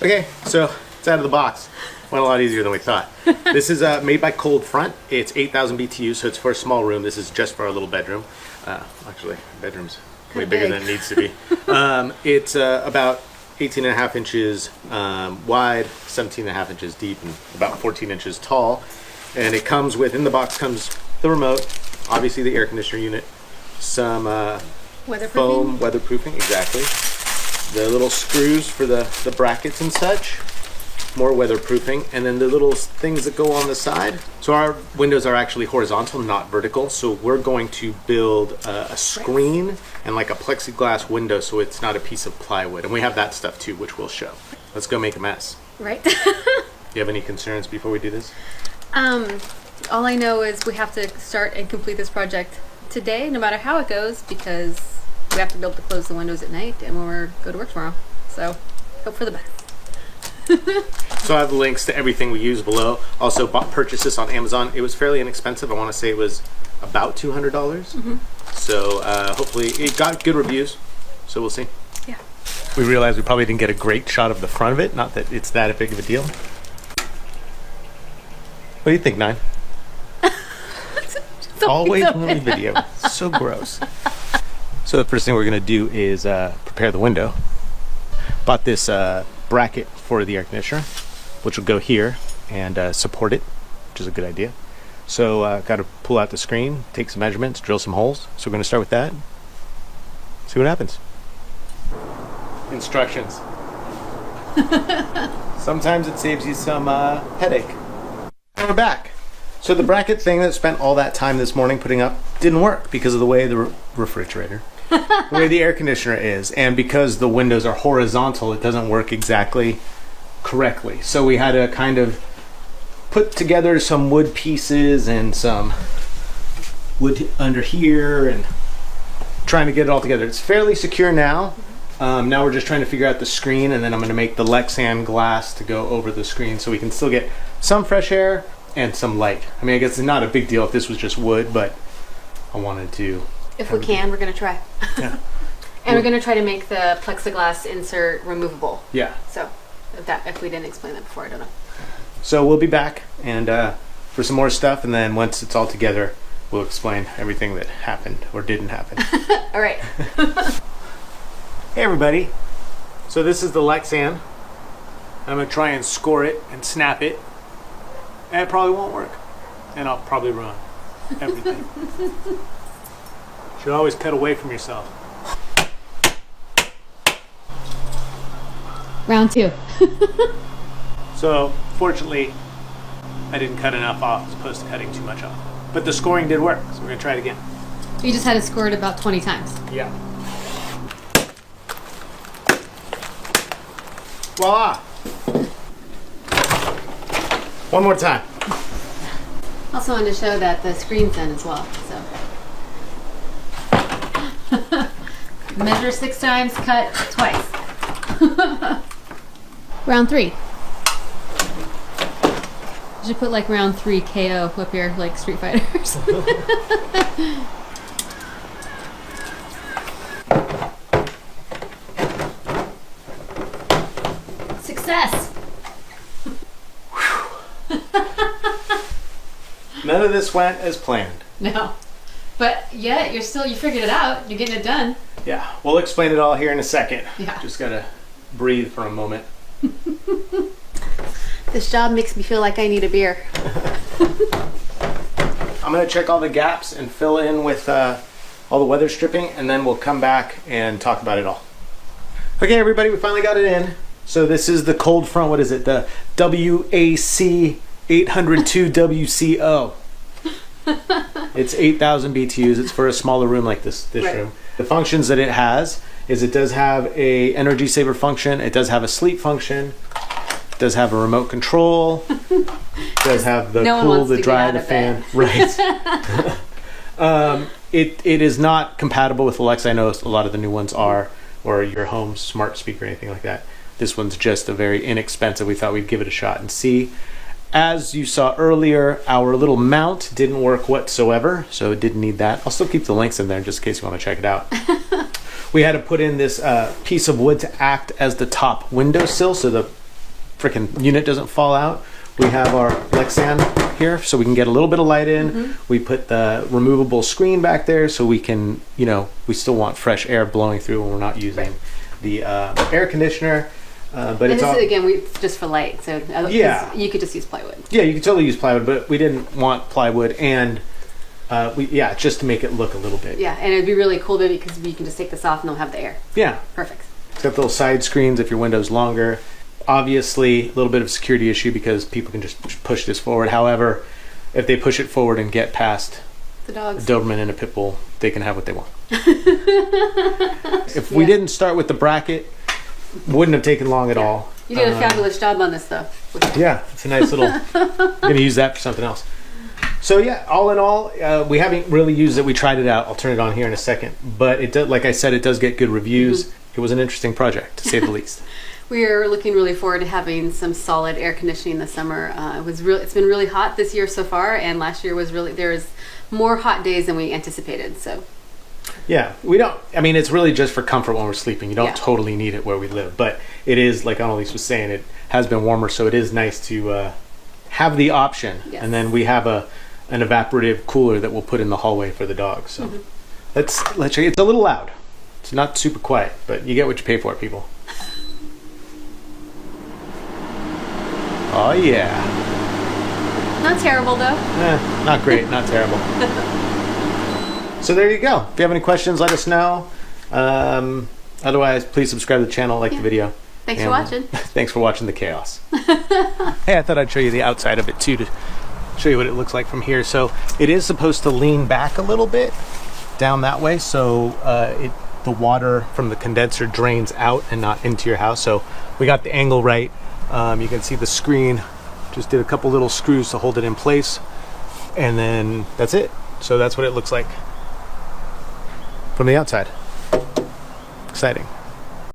Okay, so it's out of the box. Went a lot easier than we thought. This is made by Koldfront. It's 8,000 BTUs, so it's for a small room. This is just for our little bedroom. Actually, bedroom's way bigger than it needs to be. It's about 18.5 inches wide, 17.5 inches deep, and about 14 inches tall. And it comes with, in the box comes the remote, obviously the air conditioner unit, some foam weatherproofing, exactly. The little screws for the brackets and such, more weatherproofing, and then the little things that go on the side. So our windows are actually horizontal, not vertical, so we're going to build a screen and like a plexiglass window so it's not a piece of plywood. And we have that stuff too, which we'll show. Let's go make a mess. Right. Do you have any concerns before we do this? All I know is we have to start and complete this project today, no matter how it goes, because we have to be able to close the windows at night and when we go to work tomorrow. So hope for the best. So I have links to everything we use below. Also purchased this on Amazon. It was fairly inexpensive. I want to say it was about $200. So hopefully it got good reviews. So we'll see. Yeah. We realized we probably didn't get a great shot of the front of it. Not that it's that big of a deal. What do you think, Nine? Always on video. So gross. So the first thing we're going to do is prepare the window. Bought this bracket for the air conditioner, which will go here and support it, which is a good idea. So got to pull out the screen, take some measurements, drill some holes. So we're going to start with that. See what happens. Instructions. Sometimes it saves you some headache. And we're back. So the bracket thing that spent all that time this morning putting up didn't work because of the way the refrigerator, the way the air conditioner is, and because the windows are horizontal, it doesn't work exactly correctly. So we had to kind of put together some wood pieces and some wood under here and trying to get it all together. It's fairly secure now. Now we're just trying to figure out the screen, and then I'm going to make the Lexan glass to go over the screen so we can still get some fresh air and some light. I mean, I guess it's not a big deal if this was just wood, but I wanted to. If we can, we're going to try. Yeah. And we're going to try to make the plexiglass insert removable. Yeah. So if we didn't explain that before, I don't know. So we'll be back and for some more stuff, and then once it's all together, we'll explain everything that happened or didn't happen. All right. Hey everybody. So this is the Lexan. I'm going to try and score it and snap it. And it probably won't work. And I'll probably ruin everything. Should always cut away from yourself. Round two. So fortunately, I didn't cut enough off as opposed to cutting too much off. But the scoring did work, so we're going to try it again. You just had to score it about 20 times. Yeah. Voila! One more time. Also wanted to show that the screen's in as well. So measure 6 times, cut twice. Round 3. You should put like round 3 KO up here, like Street Fighters. Success. None of this went as planned. No. But yeah, you figured it out. You're getting it done. Yeah, we'll explain it all here in a second. Yeah. Just gotta breathe for a moment. This job makes me feel like I need a beer. I'm gonna check all the gaps and fill in with all the weather stripping, and then we'll come back and talk about it all. Okay, everybody, we finally got it in. So this is the Koldfront, what is it? The WAC8002WCO. It's 8,000 BTUs. It's for a smaller room like this right. room. The functions that it has is it does have a energy saver function. It does have a sleep function. It does have a remote control. It does have the cool, the dry, the fan. Right. It is not compatible with Alexa. I know a lot of the new ones are, or your home smart speaker or anything like that. This one's just a very inexpensive. We thought we'd give it a shot and see. As you saw earlier, our little mount didn't work whatsoever, so it didn't need that. I'll still keep the links in there just in case you want to check it out. We had to put in this piece of wood to act as the top windowsill, so the freaking unit doesn't fall out, we have our Lexan here, so we can get a little bit of light in. We put the removable screen back there, so we can, you know, we still want fresh air blowing through when we're not using the air conditioner. But And it's this all, is, again, it's just for light, so Yeah. you could just use plywood. yeah, you can totally use plywood, but we didn't want plywood, and just to make it look a little bit. Yeah, and it'd be really cool baby, because you can just take this off and they'll have the air. Yeah. Perfect. It's got little side screens if your window's longer. Obviously, a little bit of a security issue because people can just push this forward. However, if they push it forward and get past The dogs. a Doberman and a pit bull, they can have what they want. If we didn't start with the bracket, wouldn't have taken long at all. You did a fabulous job on this, though. Yeah, it's a nice little. I'm gonna use that for something else. So yeah, all in all, we haven't really used it. We tried it out. I'll turn it on here in a second. But it does, like I said, it does get good reviews. It was an interesting project, to say the least. We are looking really forward to having some solid air conditioning this summer. It's been really hot this year so far, and last year was really, there was more hot days than we anticipated. So Yeah, we don't. I mean, it's really just for comfort when we're sleeping. You don't Yeah. totally need it where we live, but it is, like Annalise was saying, it has been warmer, so it is nice to have the option. Yes. And then we have an evaporative cooler that we'll put in the hallway for the dogs. So let's check. It's a little loud. It's not super quiet, but you get what you pay for, people. Oh yeah. not terrible, though. Not great, not terrible. So there you go. If you have any questions, let us know. Otherwise, please subscribe to the channel, like the video. Thanks for And watching. Thanks for watching the chaos. Hey, I thought I'd show you the outside of it too, to show you what it looks like from here. So it is supposed to lean back a little bit down that way, so the water from the condenser drains out and not into your house. So we got the angle right. You can see the screen. Just did a couple little screws to hold it in place, and then that's it. So that's what it looks like from the outside. Exciting.